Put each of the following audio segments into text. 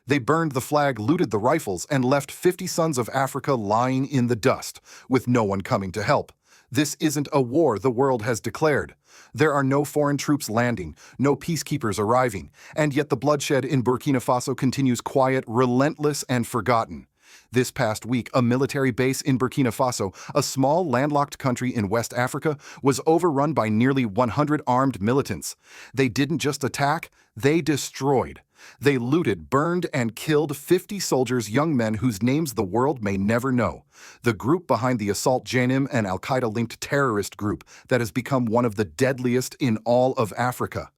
They burned the flag, looted the rifles, and left 50 sons of Africa lying in the dust, with no one coming to help. This isn't a war the world has declared. There are no foreign troops landing, no peacekeepers arriving, and yet the bloodshed in Burkina Faso continues quiet, relentless, and forgotten. This past week, a military base in Burkina Faso, a small landlocked country in West Africa, was overrun by nearly 100 armed militants. They didn't just attack, they destroyed. They looted, burned, and killed 50 soldiers, young men whose names the world may never know. The group behind the assault, Janim, an Al-Qaeda-linked terrorist group that has become one of the deadliest in all of Africa.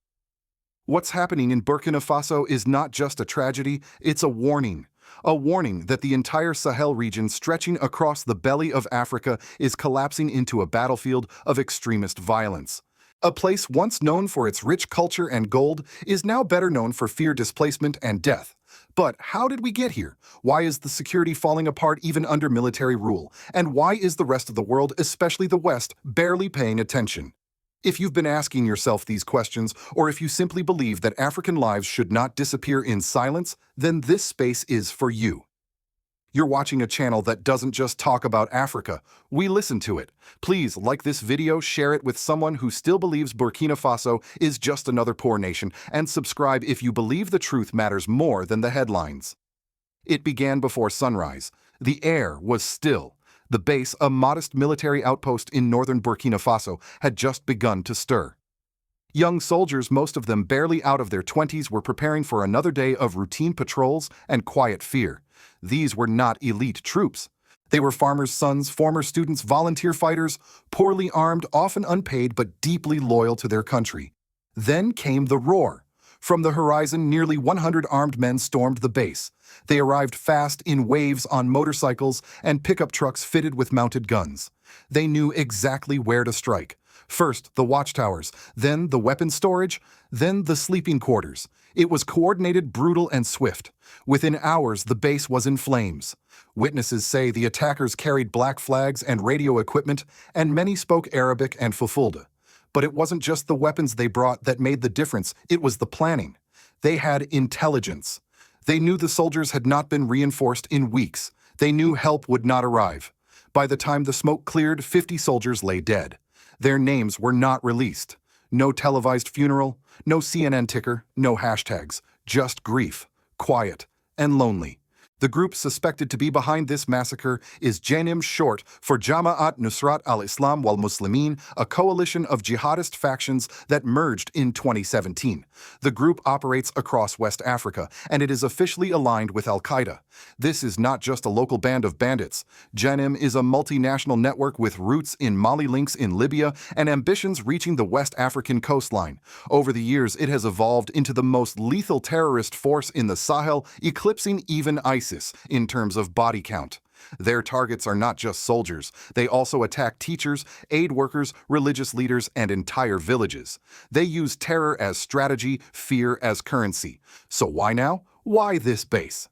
What's happening in Burkina Faso is not just a tragedy, it's a warning. A warning that the entire Sahel region stretching across the belly of Africa is collapsing into a battlefield of extremist violence. A place once known for its rich culture and gold is now better known for fear, displacement, and death. But how did we get here? Why is the security falling apart even under military rule? And why is the rest of the world, especially the West, barely paying attention? If you've been asking yourself these questions, or if you simply believe that African lives should not disappear in silence, then this space is for you. You're watching a channel that doesn't just talk about Africa, we listen to it. Please like this video, share it with someone who still believes Burkina Faso is just another poor nation, and subscribe if you believe the truth matters more than the headlines. It began before sunrise. The air was still. The base, a modest military outpost in northern Burkina Faso, had just begun to stir. Young soldiers, most of them barely out of their 20s, were preparing for another day of routine patrols and quiet fear. These were not elite troops. They were farmers' sons, former students, volunteer fighters, poorly armed, often unpaid, but deeply loyal to their country. Then came the roar. From the horizon, nearly 100 armed men stormed the base. They arrived fast, in waves, on motorcycles and pickup trucks fitted with mounted guns. They knew exactly where to strike. First, the watchtowers, then the weapons storage, then the sleeping quarters. It was coordinated, brutal, and swift. Within hours, the base was in flames. Witnesses say the attackers carried black flags and radio equipment, and many spoke Arabic and Fulfulde. But it wasn't just the weapons they brought that made the difference, it was the planning. They had intelligence. They knew the soldiers had not been reinforced in weeks. They knew help would not arrive. By the time the smoke cleared, 50 soldiers lay dead. Their names were not released. No televised funeral, no CNN ticker, no hashtags. Just grief, quiet, and lonely. The group suspected to be behind this massacre is Janim, short for Jama'at Nusrat al-Islam wal Muslimin, a coalition of jihadist factions that merged in 2017. The group operates across West Africa, and it is officially aligned with Al-Qaeda. This is not just a local band of bandits. Janim is a multinational network with roots in Mali, links in Libya, and ambitions reaching the West African coastline. Over the years, it has evolved into the most lethal terrorist force in the Sahel, eclipsing even ISIS in terms of body count. Their targets are not just soldiers. They also attack teachers, aid workers, religious leaders, and entire villages. They use terror as strategy, fear as currency. So why now? Why this base?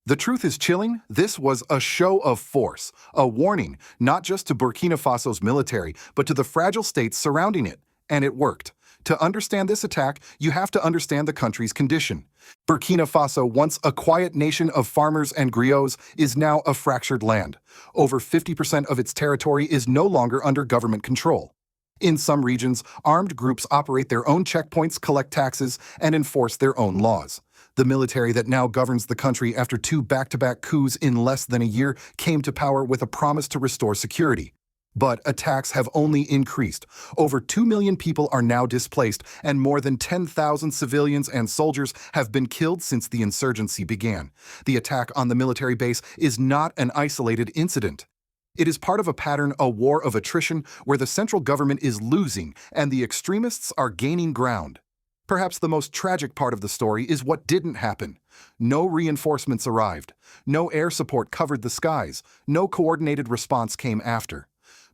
The truth is chilling. This was a show of force, a warning, not just to Burkina Faso's military, but to the fragile states surrounding it. And it worked. To understand this attack, you have to understand the country's condition. Burkina Faso, once a quiet nation of farmers and griots, is now a fractured land. Over 50% of its territory is no longer under government control. In some regions, armed groups operate their own checkpoints, collect taxes, and enforce their own laws. The military that now governs the country after 2 back-to-back coups in less than a year came to power with a promise to restore security. But attacks have only increased. Over 2 million people are now displaced, and more than 10,000 civilians and soldiers have been killed since the insurgency began. The attack on the military base is not an isolated incident. It is part of a pattern, a war of attrition, where the central government is losing and the extremists are gaining ground. Perhaps the most tragic part of the story is what didn't happen. No reinforcements arrived. No air support covered the skies. No coordinated response came after.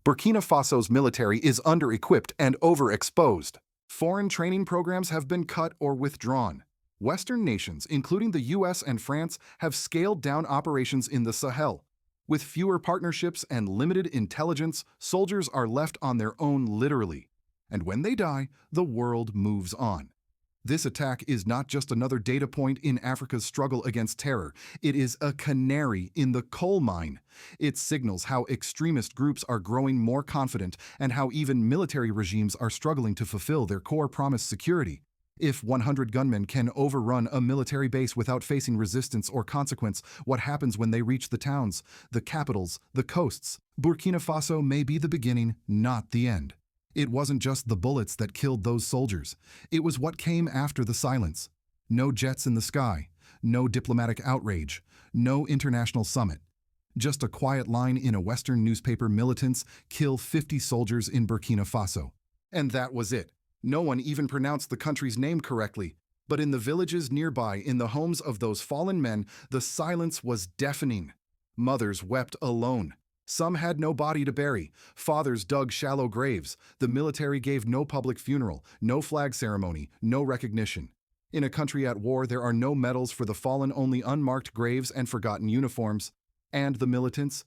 Burkina Faso's military is under-equipped and overexposed. Foreign training programs have been cut or withdrawn. Western nations, including the US and France, have scaled down operations in the Sahel. With fewer partnerships and limited intelligence, soldiers are left on their own literally. And when they die, the world moves on. This attack is not just another data point in Africa's struggle against terror. It is a canary in the coal mine. It signals how extremist groups are growing more confident and how even military regimes are struggling to fulfill their core promised security. If 100 gunmen can overrun a military base without facing resistance or consequence, what happens when they reach the towns, the capitals, the coasts? Burkina Faso may be the beginning, not the end. It wasn't just the bullets that killed those soldiers. It was what came after the silence. No jets in the sky, no diplomatic outrage, no international summit. Just a quiet line in a Western newspaper: militants kill 50 soldiers in Burkina Faso. And that was it. No one even pronounced the country's name correctly. But in the villages nearby, in the homes of those fallen men, the silence was deafening. Mothers wept alone. Some had no body to bury. Fathers dug shallow graves. The military gave no public funeral, no flag ceremony, no recognition. In a country at war, there are no medals for the fallen, only unmarked graves and forgotten uniforms. And the militants?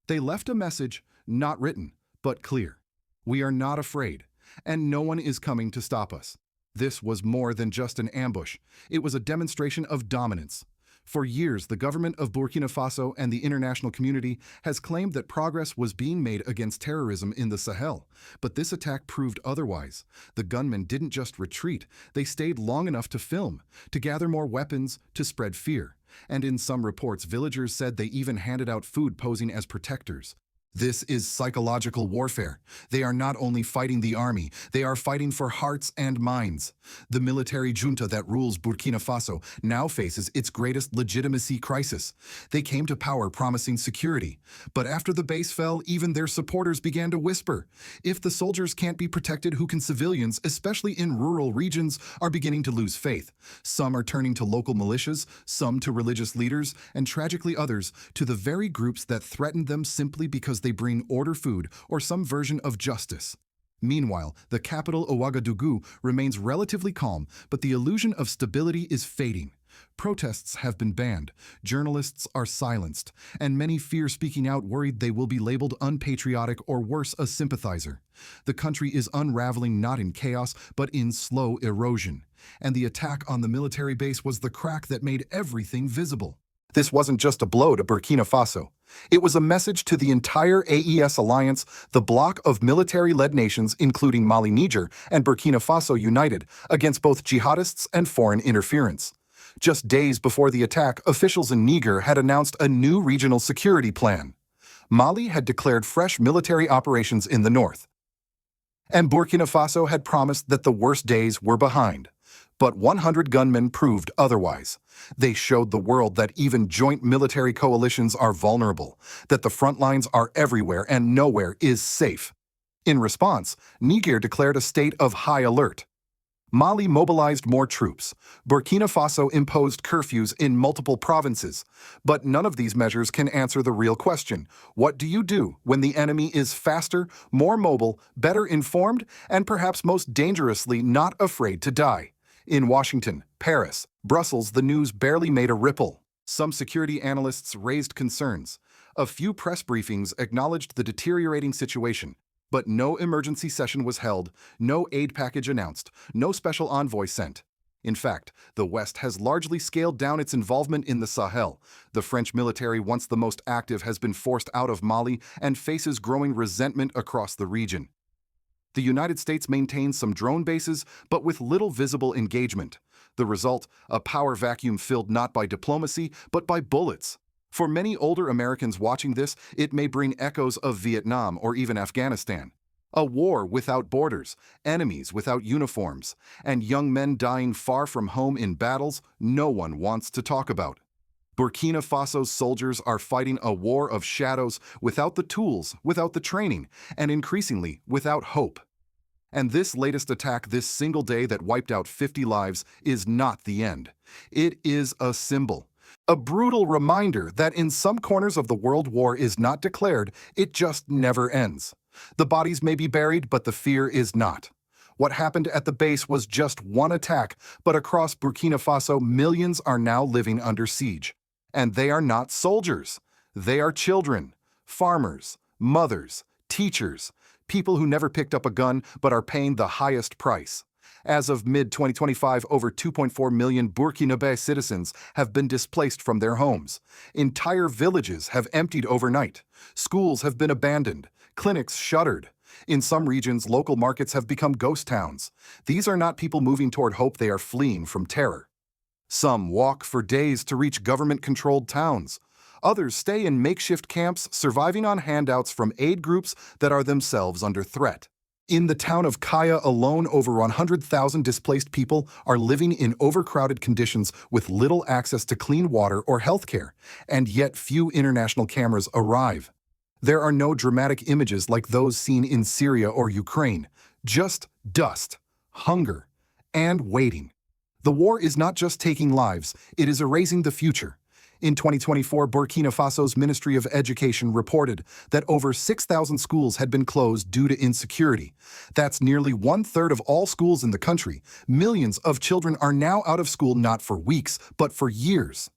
They left a message, not written, but clear. We are not afraid, and no one is coming to stop us. This was more than just an ambush. It was a demonstration of dominance. For years, the government of Burkina Faso and the international community has claimed that progress was being made against terrorism in the Sahel. But this attack proved otherwise. The gunmen didn't just retreat, they stayed long enough to film, to gather more weapons, to spread fear. And in some reports, villagers said they even handed out food posing as protectors. This is psychological warfare. They are not only fighting the army, they are fighting for hearts and minds. The military junta that rules Burkina Faso now faces its greatest legitimacy crisis. They came to power promising security, but after the base fell, even their supporters began to whisper. If the soldiers can't be protected, who can civilians, especially in rural regions, are beginning to lose faith. Some are turning to local militias, some to religious leaders, and tragically others to the very groups that threaten them simply because they bring order, food, or some version of justice. Meanwhile, the capital, Ouagadougou, remains relatively calm, but the illusion of stability is fading. Protests have been banned, journalists are silenced, and many fear speaking out, worried they will be labeled unpatriotic or worse, a sympathizer. The country is unraveling not in chaos, but in slow erosion. And the attack on the military base was the crack that made everything visible. This wasn't just a blow to Burkina Faso. It was a message to the entire AES alliance, the bloc of military-led nations including Mali, Niger, and Burkina Faso united against both jihadists and foreign interference. Just days before the attack, officials in Niger had announced a new regional security plan. Mali had declared fresh military operations in the north, and Burkina Faso had promised that the worst days were behind. But 100 gunmen proved otherwise. They showed the world that even joint military coalitions are vulnerable, that the front lines are everywhere and nowhere is safe. In response, Niger declared a state of high alert. Mali mobilized more troops. Burkina Faso imposed curfews in multiple provinces. But none of these measures can answer the real question. What do you do when the enemy is faster, more mobile, better informed, and perhaps most dangerously not afraid to die? In Washington, Paris, Brussels, the news barely made a ripple. Some security analysts raised concerns. A few press briefings acknowledged the deteriorating situation, but no emergency session was held, no aid package announced, no special envoy sent. In fact, the West has largely scaled down its involvement in the Sahel. The French military, once the most active, has been forced out of Mali and faces growing resentment across the region. The United States maintains some drone bases, but with little visible engagement. The result, a power vacuum filled not by diplomacy, but by bullets. For many older Americans watching this, it may bring echoes of Vietnam or even Afghanistan. A war without borders, enemies without uniforms, and young men dying far from home in battles no one wants to talk about. Burkina Faso's soldiers are fighting a war of shadows without the tools, without the training, and increasingly without hope. And this latest attack, this single day that wiped out 50 lives, is not the end. It is a symbol. A brutal reminder that in some corners of the world, war is not declared, it just never ends. The bodies may be buried, but the fear is not. What happened at the base was just one attack, but across Burkina Faso, millions are now living under siege. And they are not soldiers. They are children, farmers, mothers, teachers, people who never picked up a gun but are paying the highest price. As of mid-2025, over 2.4 million Burkina citizens have been displaced from their homes. Entire villages have emptied overnight. Schools have been abandoned. Clinics shuttered. In some regions, local markets have become ghost towns. These are not people moving toward hope, they are fleeing from terror. Some walk for days to reach government-controlled towns. Others stay in makeshift camps, surviving on handouts from aid groups that are themselves under threat. In the town of Kaya alone, over 100,000 displaced people are living in overcrowded conditions with little access to clean water or healthcare, and yet few international cameras arrive. There are no dramatic images like those seen in Syria or Ukraine, just dust, hunger, and waiting. The war is not just taking lives, it is erasing the future. In 2024, Burkina Faso's Ministry of Education reported that over 6,000 schools had been closed due to insecurity. That's nearly one-third of all schools in the country. Millions of children are now out of school not for weeks, but for years.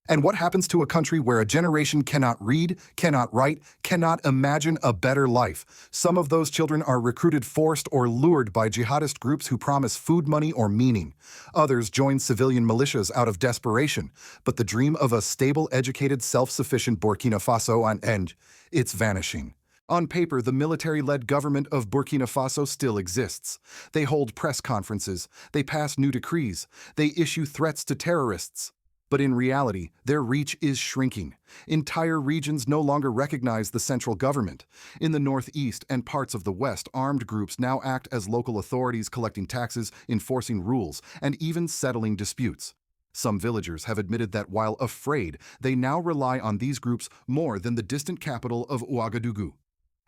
And what happens to a country where a generation cannot read, cannot write, cannot imagine a better life? Some of those children are recruited, forced, or lured by jihadist groups who promise food money or meaning. Others join civilian militias out of desperation. But the dream of a stable, educated, self-sufficient Burkina Faso it's vanishing. On paper, the military-led government of Burkina Faso still exists. They hold press conferences, they pass new decrees, they issue threats to terrorists. But in reality, their reach is shrinking. Entire regions no longer recognize the central government. In the northeast and parts of the west, armed groups now act as local authorities, collecting taxes, enforcing rules, and even settling disputes. Some villagers have admitted that while afraid, they now rely on these groups more than the distant capital of Ouagadougou.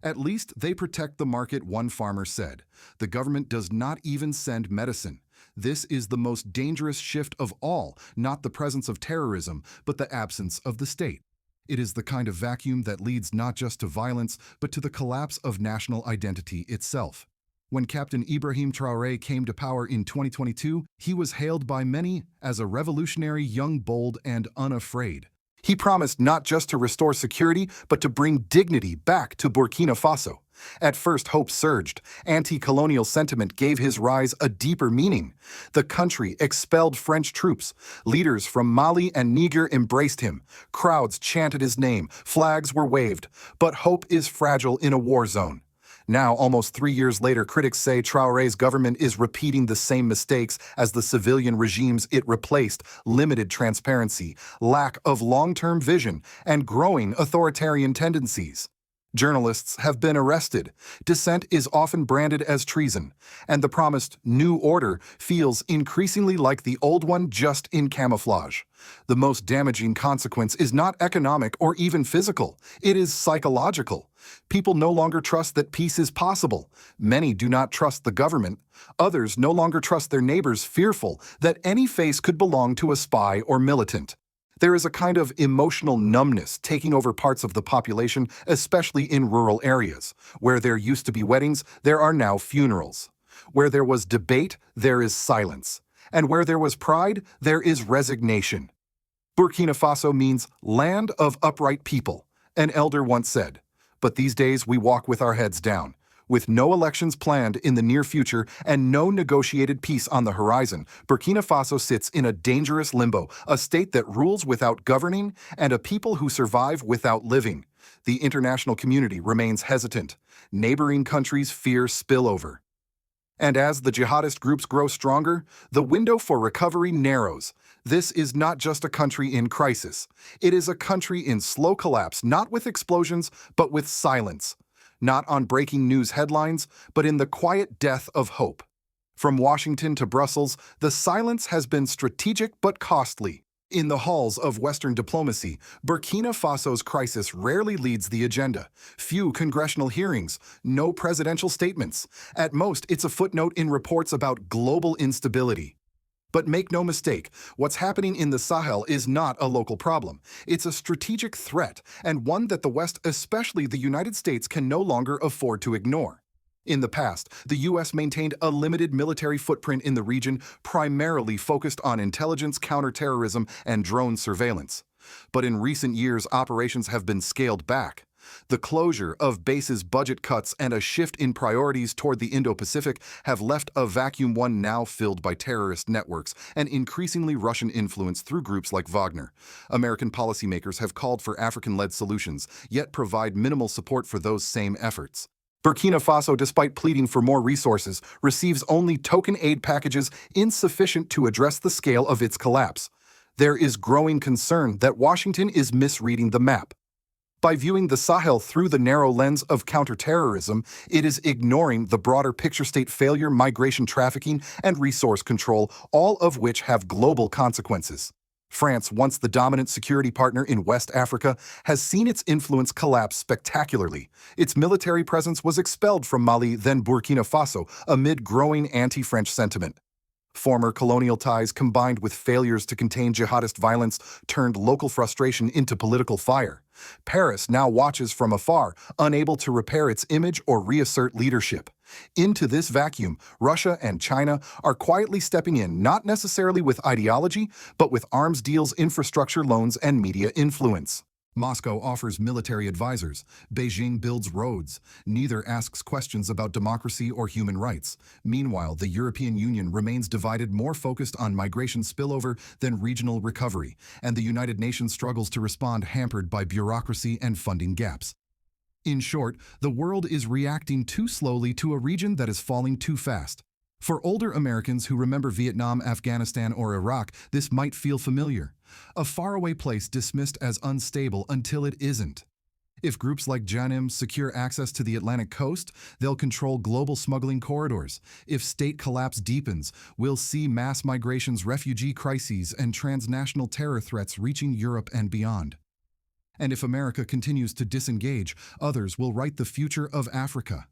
At least they protect the market, one farmer said. The government does not even send medicine. This is the most dangerous shift of all, not the presence of terrorism, but the absence of the state. It is the kind of vacuum that leads not just to violence, but to the collapse of national identity itself. When Captain Ibrahim Traoré came to power in 2022, he was hailed by many as a revolutionary, young, bold, and unafraid. He promised not just to restore security, but to bring dignity back to Burkina Faso. At first, hope surged. Anti-colonial sentiment gave his rise a deeper meaning. The country expelled French troops. Leaders from Mali and Niger embraced him. Crowds chanted his name. Flags were waved. But hope is fragile in a war zone. Now, almost 3 years later, critics say Traoré's government is repeating the same mistakes as the civilian regimes it replaced: limited transparency, lack of long-term vision, and growing authoritarian tendencies. Journalists have been arrested. Dissent is often branded as treason, and the promised new order feels increasingly like the old one, just in camouflage. The most damaging consequence is not economic or even physical. It is psychological. People no longer trust that peace is possible. Many do not trust the government. Others no longer trust their neighbors, fearful that any face could belong to a spy or militant. There is a kind of emotional numbness taking over parts of the population, especially in rural areas. Where there used to be weddings, there are now funerals. Where there was debate, there is silence. And where there was pride, there is resignation. Burkina Faso means land of upright people, an elder once said. But these days we walk with our heads down. With no elections planned in the near future and no negotiated peace on the horizon, Burkina Faso sits in a dangerous limbo, a state that rules without governing and a people who survive without living. The international community remains hesitant. Neighboring countries fear spillover. And as the jihadist groups grow stronger, the window for recovery narrows. This is not just a country in crisis. It is a country in slow collapse, not with explosions, but with silence. Not on breaking news headlines, but in the quiet death of hope. From Washington to Brussels, the silence has been strategic but costly. In the halls of Western diplomacy, Burkina Faso's crisis rarely leads the agenda. Few congressional hearings, no presidential statements. At most, it's a footnote in reports about global instability. But make no mistake, what's happening in the Sahel is not a local problem. It's a strategic threat, and one that the West, especially the United States, can no longer afford to ignore. In the past, the U.S. maintained a limited military footprint in the region, primarily focused on intelligence, counterterrorism, and drone surveillance. But in recent years, operations have been scaled back. The closure of bases, budget cuts, and a shift in priorities toward the Indo-Pacific have left a vacuum, one now filled by terrorist networks and increasingly Russian influence through groups like Wagner. American policymakers have called for African-led solutions, yet provide minimal support for those same efforts. Burkina Faso, despite pleading for more resources, receives only token aid packages insufficient to address the scale of its collapse. There is growing concern that Washington is misreading the map. By viewing the Sahel through the narrow lens of counterterrorism, it is ignoring the broader picture: state failure, migration, trafficking, and resource control, all of which have global consequences. France, once the dominant security partner in West Africa, has seen its influence collapse spectacularly. Its military presence was expelled from Mali, then Burkina Faso, amid growing anti-French sentiment. Former colonial ties combined with failures to contain jihadist violence turned local frustration into political fire. Paris now watches from afar, unable to repair its image or reassert leadership. Into this vacuum, Russia and China are quietly stepping in, not necessarily with ideology, but with arms deals, infrastructure loans, and media influence. Moscow offers military advisors. Beijing builds roads. Neither asks questions about democracy or human rights. Meanwhile, the European Union remains divided, more focused on migration spillover than regional recovery, and the United Nations struggles to respond, hampered by bureaucracy and funding gaps. In short, the world is reacting too slowly to a region that is falling too fast. For older Americans who remember Vietnam, Afghanistan, or Iraq, this might feel familiar. A faraway place dismissed as unstable until it isn't. If groups like Janim secure access to the Atlantic coast, they'll control global smuggling corridors. If state collapse deepens, we'll see mass migrations, refugee crises, and transnational terror threats reaching Europe and beyond. And if America continues to disengage, others will write the future of Africa.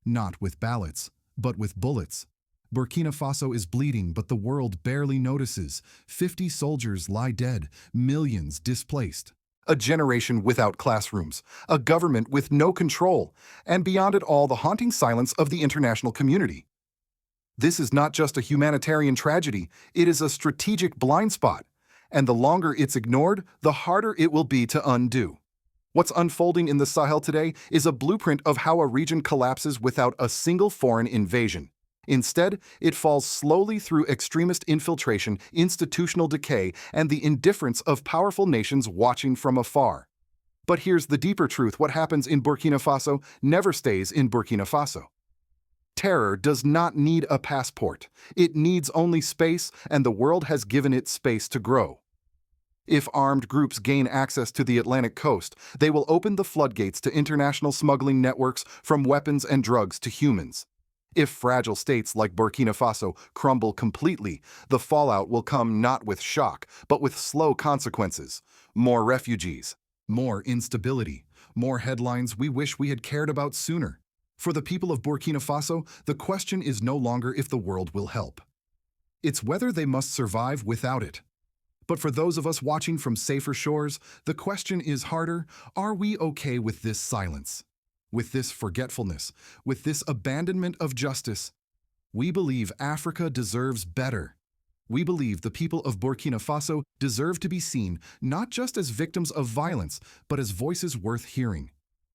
Not with ballots, but with bullets. Burkina Faso is bleeding, but the world barely notices. 50 soldiers lie dead, millions displaced. A generation without classrooms, a government with no control, and beyond it all, the haunting silence of the international community. This is not just a humanitarian tragedy, it is a strategic blind spot, and the longer it's ignored, the harder it will be to undo. What's unfolding in the Sahel today is a blueprint of how a region collapses without a single foreign invasion. Instead, it falls slowly through extremist infiltration, institutional decay, and the indifference of powerful nations watching from afar. But here's the deeper truth: what happens in Burkina Faso never stays in Burkina Faso. Terror does not need a passport. It needs only space, and the world has given it space to grow. If armed groups gain access to the Atlantic coast, they will open the floodgates to international smuggling networks, from weapons and drugs to humans. If fragile states like Burkina Faso crumble completely, the fallout will come not with shock, but with slow consequences. More refugees, more instability, more headlines we wish we had cared about sooner. For the people of Burkina Faso, the question is no longer if the world will help. It's whether they must survive without it. But for those of us watching from safer shores, the question is harder: are we okay with this silence? With this forgetfulness, with this abandonment of justice? We believe Africa deserves better. We believe the people of Burkina Faso deserve to be seen not just as victims of violence, but as voices worth hearing.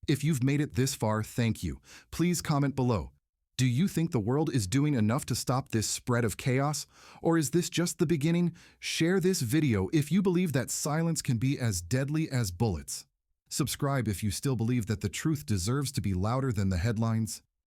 If you've made it this far, thank you. Please comment below. Do you think the world is doing enough to stop this spread of chaos? Or is this just the beginning? Share this video if you believe that silence can be as deadly as bullets. Subscribe if you still believe that the truth deserves to be louder than the headlines.